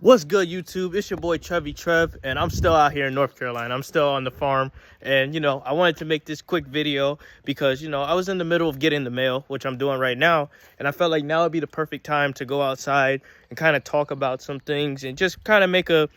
What's good, YouTube? It's your boy Trevi Trev, and I'm still out here in North Carolina. I'm still on the farm, and I wanted to make this quick video because I was in the middle of getting the mail, which I'm doing right now, and I felt like now would be the perfect time to go outside and kind of talk about some things and just kind of make a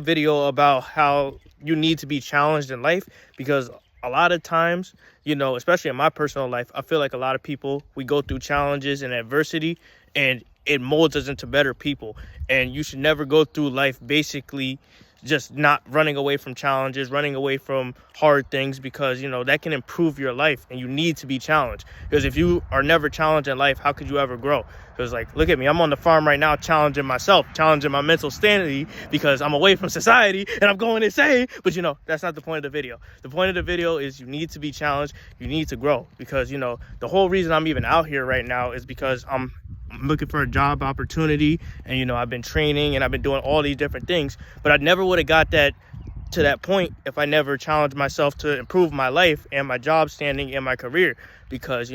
video about how you need to be challenged in life, because a lot of times, especially in my personal life, I feel like a lot of people, we go through challenges and adversity, and it molds us into better people. And you should never go through life basically just not running away from challenges, running away from hard things, because that can improve your life, and you need to be challenged. Because if you are never challenged in life, how could you ever grow? Because look at me, I'm on the farm right now, challenging myself, challenging my mental sanity, because I'm away from society and I'm going insane. But that's not the point of the video. The point of the video is you need to be challenged, you need to grow. Because the whole reason I'm even out here right now is because I'm looking for a job opportunity, and I've been training and I've been doing all these different things, but I never would have got to that point if I never challenged myself to improve my life and my job standing and my career. Because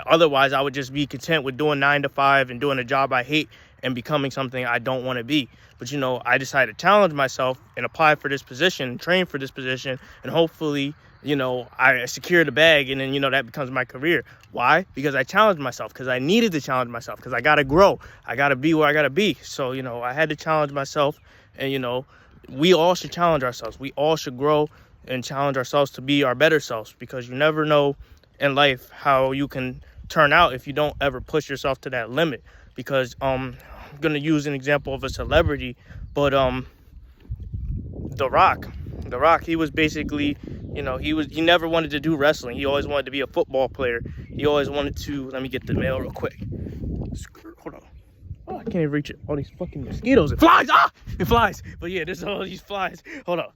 otherwise I would just be content with doing 9 to 5 and doing a job I hate and becoming something I don't want to be. But I decided to challenge myself and apply for this position, train for this position, and hopefully I secured a bag, and then that becomes my career. Why? Because I challenged myself, because I needed to challenge myself, because I gotta grow, I gotta be where I gotta be. So I had to challenge myself, and we all should challenge ourselves. We all should grow and challenge ourselves to be our better selves, because you never know in life how you can turn out if you don't ever push yourself to that limit. Because I'm gonna use an example of a celebrity, but The Rock, he was basically, he never wanted to do wrestling. He always wanted to be a football player. He always wanted to, let me get the mail real quick. Hold on. Oh, I can't even reach it. All these fucking mosquitoes. It flies. It flies. But yeah, there's all these flies. Hold on.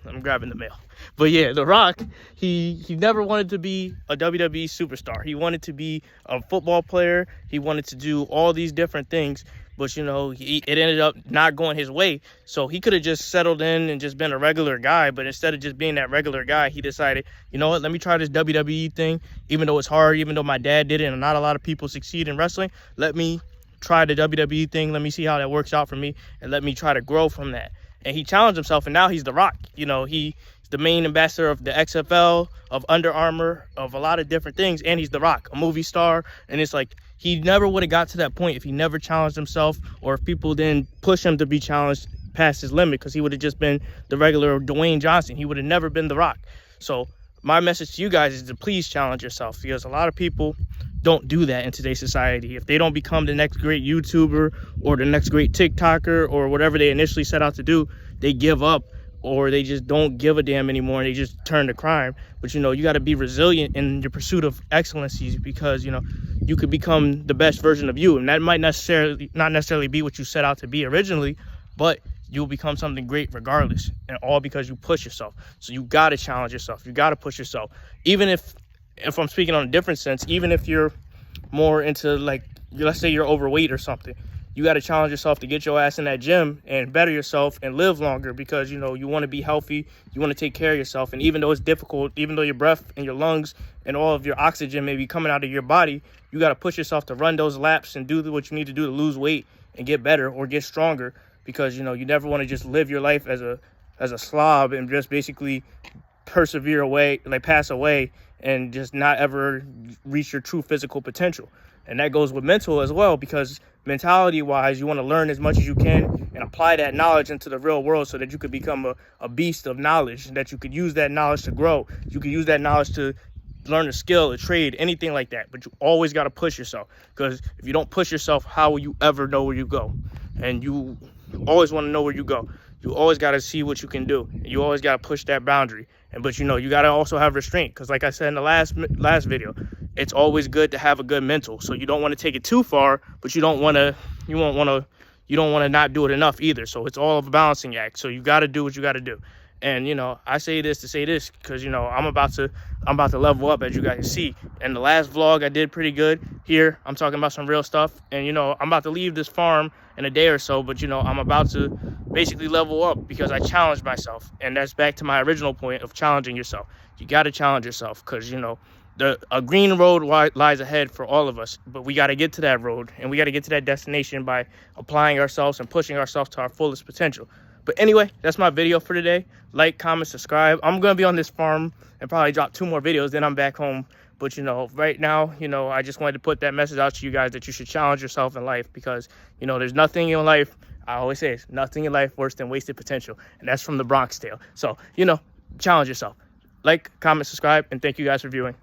I'm grabbing the mail. But yeah, The Rock, he never wanted to be a WWE superstar. He wanted to be a football player. He wanted to do all these different things. But it ended up not going his way. So he could have just settled in and just been a regular guy. But instead of just being that regular guy, he decided, you know what, let me try this WWE thing. Even though it's hard, even though my dad did it and not a lot of people succeed in wrestling, let me try the WWE thing. Let me see how that works out for me, and let me try to grow from that. And he challenged himself, and now he's The Rock. He's the main ambassador of the XFL, of Under Armour, of a lot of different things. And he's The Rock, a movie star. And it's like, he never would have got to that point if he never challenged himself, or if people didn't push him to be challenged past his limit, because he would have just been the regular Dwayne Johnson. He would have never been The Rock. So my message to you guys is to please challenge yourself, because a lot of people don't do that in today's society. If they don't become the next great YouTuber or the next great TikToker or whatever they initially set out to do, they give up, or they just don't give a damn anymore, and they just turn to crime. But you got to be resilient in your pursuit of excellencies, because you could become the best version of you, and that might not necessarily be what you set out to be originally, but you'll become something great regardless, and all because you push yourself. So you got to challenge yourself, you got to push yourself. Even if I'm speaking on a different sense, even if you're more into, let's say you're overweight or something, you got to challenge yourself to get your ass in that gym and better yourself and live longer, because you want to be healthy, you want to take care of yourself. And even though it's difficult, even though your breath and your lungs and all of your oxygen may be coming out of your body, you got to push yourself to run those laps and do what you need to do to lose weight and get better or get stronger. Because you never want to just live your life as a slob and just basically persevere away, pass away, and just not ever reach your true physical potential. And that goes with mental as well, because mentality wise, you want to learn as much as you can and apply that knowledge into the real world, so that you could become a beast of knowledge, and that you could use that knowledge to grow. You could use that knowledge to learn a skill, a trade, anything like that. But you always got to push yourself, because if you don't push yourself, how will you ever know where you go? And you always want to know where you go. You always got to see what you can do. You always got to push that boundary. But you got to also have restraint, because like I said in the last video, it's always good to have a good mental. So you don't want to take it too far, but you don't want to not do it enough either. So it's all of a balancing act. So you got to do what you got to do. And I say this to say this, because I'm about to level up, as you guys see. And the last vlog I did pretty good. Here I'm talking about some real stuff, and I'm about to leave this farm in a day or so, but I'm about to basically level up because I challenged myself. And that's back to my original point of challenging yourself. You got to challenge yourself, because a green road lies ahead for all of us, but we got to get to that road, and we got to get to that destination by applying ourselves and pushing ourselves to our fullest potential. But anyway, that's my video for today. Like, comment, subscribe. I'm going to be on this farm and probably drop 2 more videos, then I'm back home. But, you know, right now, you know, I just wanted to put that message out to you guys that you should challenge yourself in life, because, you know, there's nothing in life, I always say, it's nothing in life worse than wasted potential. And that's from the Bronx Tale. So, you know, challenge yourself. Like, comment, subscribe, and thank you guys for viewing.